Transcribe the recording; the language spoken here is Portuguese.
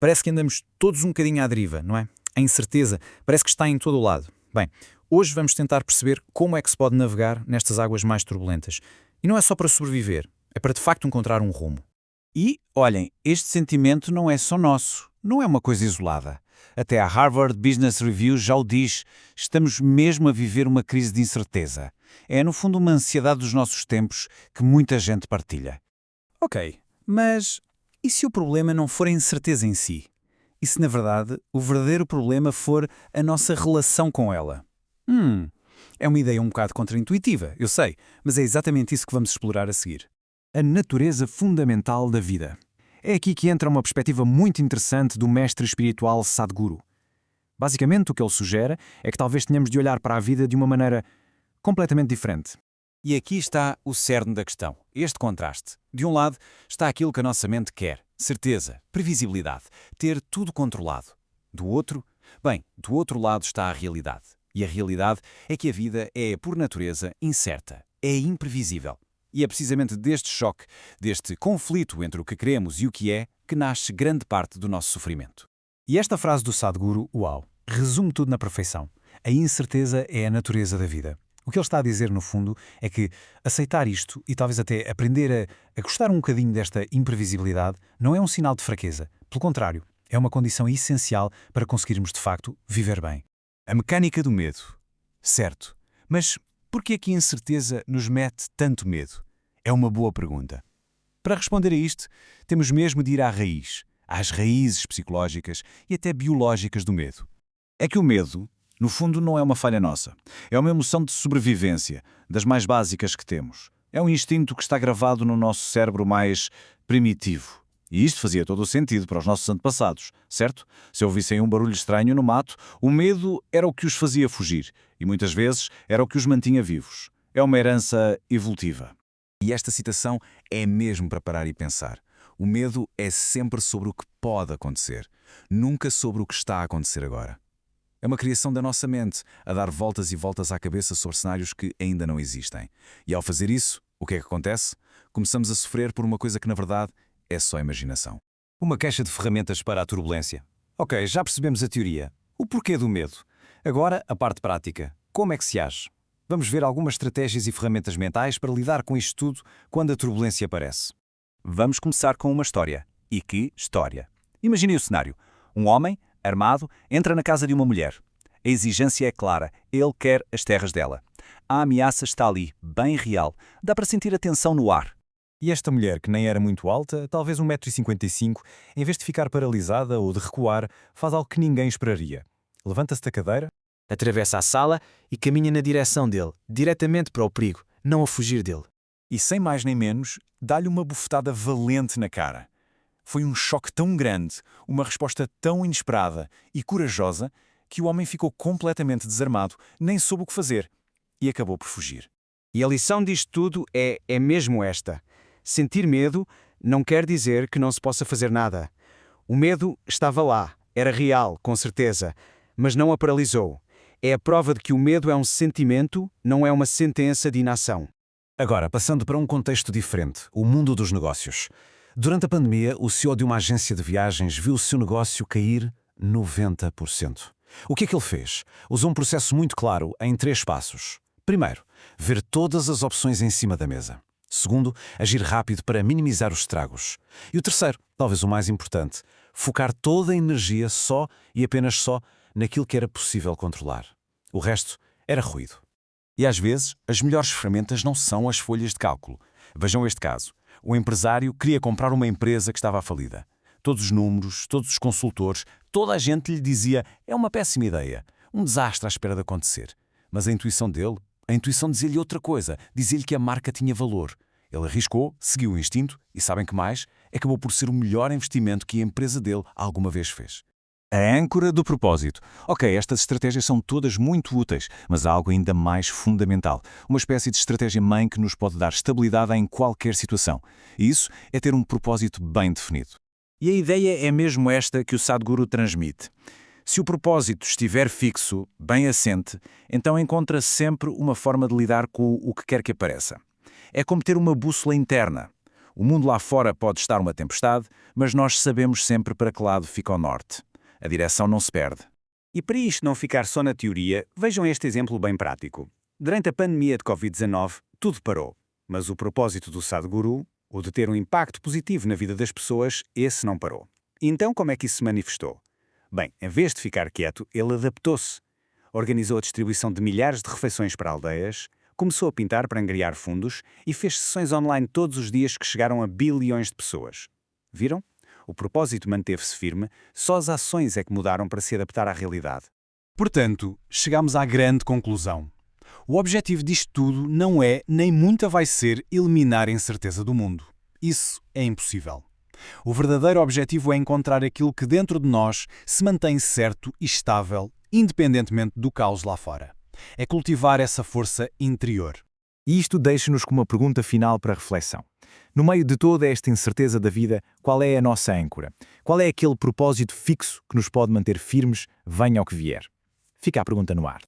Parece que andamos todos um bocadinho à deriva, não é? A incerteza parece que está em todo o lado. Bem, hoje vamos tentar perceber como é que se pode navegar nestas águas mais turbulentas. E não é só para sobreviver, é para de facto encontrar um rumo. E, olhem, este sentimento não é só nosso, não é uma coisa isolada. Até a Harvard Business Review já o diz, estamos mesmo a viver uma crise de incerteza. É, no fundo, uma ansiedade dos nossos tempos que muita gente partilha. Ok, mas e se o problema não for a incerteza em si? E se, na verdade, o verdadeiro problema for a nossa relação com ela? É uma ideia um bocado contraintuitiva, eu sei, mas é exatamente isso que vamos explorar a seguir. A natureza fundamental da vida. É aqui que entra uma perspectiva muito interessante do mestre espiritual Sadhguru. Basicamente, o que ele sugere é que talvez tenhamos de olhar para a vida de uma maneira completamente diferente. E aqui está o cerne da questão, este contraste. De um lado está aquilo que a nossa mente quer, certeza, previsibilidade, ter tudo controlado. Do outro lado está a realidade. E a realidade é que a vida é, por natureza, incerta, é imprevisível. E é precisamente deste choque, deste conflito entre o que queremos e o que é, que nasce grande parte do nosso sofrimento. E esta frase do Sadhguru, uau, resume tudo na perfeição. A incerteza é a natureza da vida. O que ele está a dizer, no fundo, é que aceitar isto e talvez até aprender a gostar um bocadinho desta imprevisibilidade não é um sinal de fraqueza. Pelo contrário, é uma condição essencial para conseguirmos, de facto, viver bem. A mecânica do medo. Certo. Mas por que é que a incerteza nos mete tanto medo? É uma boa pergunta. Para responder a isto, temos mesmo de ir à raiz, às raízes psicológicas e até biológicas do medo. É que o medo, no fundo, não é uma falha nossa. É uma emoção de sobrevivência, das mais básicas que temos. É um instinto que está gravado no nosso cérebro mais primitivo. E isto fazia todo o sentido para os nossos antepassados, certo? Se ouvissem um barulho estranho no mato, o medo era o que os fazia fugir, e muitas vezes era o que os mantinha vivos. É uma herança evolutiva. E esta citação é mesmo para parar e pensar. O medo é sempre sobre o que pode acontecer, nunca sobre o que está a acontecer agora. É uma criação da nossa mente, a dar voltas e voltas à cabeça sobre cenários que ainda não existem. E ao fazer isso, o que é que acontece? Começamos a sofrer por uma coisa que, na verdade, é só imaginação. Uma caixa de ferramentas para a turbulência. Ok, já percebemos a teoria. O porquê do medo. Agora, a parte prática. Como é que se age? Vamos ver algumas estratégias e ferramentas mentais para lidar com isto tudo quando a turbulência aparece. Vamos começar com uma história. E que história? Imagine o cenário. Um homem, armado, entra na casa de uma mulher. A exigência é clara. Ele quer as terras dela. A ameaça está ali, bem real. Dá para sentir a tensão no ar. E esta mulher, que nem era muito alta, talvez 1,55 m, em vez de ficar paralisada ou de recuar, faz algo que ninguém esperaria. Levanta-se da cadeira, atravessa a sala e caminha na direção dele, diretamente para o perigo, não a fugir dele. E sem mais nem menos, dá-lhe uma bufetada valente na cara. Foi um choque tão grande, uma resposta tão inesperada e corajosa, que o homem ficou completamente desarmado, nem soube o que fazer, e acabou por fugir. E a lição disto tudo é mesmo esta. Sentir medo não quer dizer que não se possa fazer nada. O medo estava lá, era real, com certeza, mas não a paralisou. É a prova de que o medo é um sentimento, não é uma sentença de inação. Agora, passando para um contexto diferente, o mundo dos negócios. Durante a pandemia, o CEO de uma agência de viagens viu o seu negócio cair 90%. O que é que ele fez? Usou um processo muito claro em 3 passos. Primeiro, ver todas as opções em cima da mesa. Segundo, agir rápido para minimizar os estragos. E o terceiro, talvez o mais importante, focar toda a energia só e apenas só naquilo que era possível controlar. O resto era ruído. E às vezes, as melhores ferramentas não são as folhas de cálculo. Vejam este caso. O empresário queria comprar uma empresa que estava falida. Todos os números, todos os consultores, toda a gente lhe dizia é uma péssima ideia, um desastre à espera de acontecer. Mas a intuição dizia-lhe outra coisa, dizia-lhe que a marca tinha valor. Ele arriscou, seguiu o instinto e, sabem que mais? Acabou por ser o melhor investimento que a empresa dele alguma vez fez. A âncora do propósito. Ok, estas estratégias são todas muito úteis, mas há algo ainda mais fundamental. Uma espécie de estratégia-mãe que nos pode dar estabilidade em qualquer situação. E isso é ter um propósito bem definido. E a ideia é mesmo esta que o Sadhguru transmite. Se o propósito estiver fixo, bem assente, então encontra sempre uma forma de lidar com o que quer que apareça. É como ter uma bússola interna. O mundo lá fora pode estar uma tempestade, mas nós sabemos sempre para que lado fica o norte. A direção não se perde. E para isto não ficar só na teoria, vejam este exemplo bem prático. Durante a pandemia de Covid-19, tudo parou. Mas o propósito do Sadhguru, o de ter um impacto positivo na vida das pessoas, esse não parou. E então como é que isso se manifestou? Bem, em vez de ficar quieto, ele adaptou-se. Organizou a distribuição de milhares de refeições para aldeias, começou a pintar para angariar fundos e fez sessões online todos os dias que chegaram a bilhões de pessoas. Viram? O propósito manteve-se firme, só as ações é que mudaram para se adaptar à realidade. Portanto, chegamos à grande conclusão. O objetivo disto tudo não é, nem nunca vai ser, eliminar a incerteza do mundo. Isso é impossível. O verdadeiro objetivo é encontrar aquilo que dentro de nós se mantém certo e estável, independentemente do caos lá fora. É cultivar essa força interior. E isto deixa-nos com uma pergunta final para reflexão. No meio de toda esta incerteza da vida, qual é a nossa âncora? Qual é aquele propósito fixo que nos pode manter firmes, venha o que vier? Fica a pergunta no ar.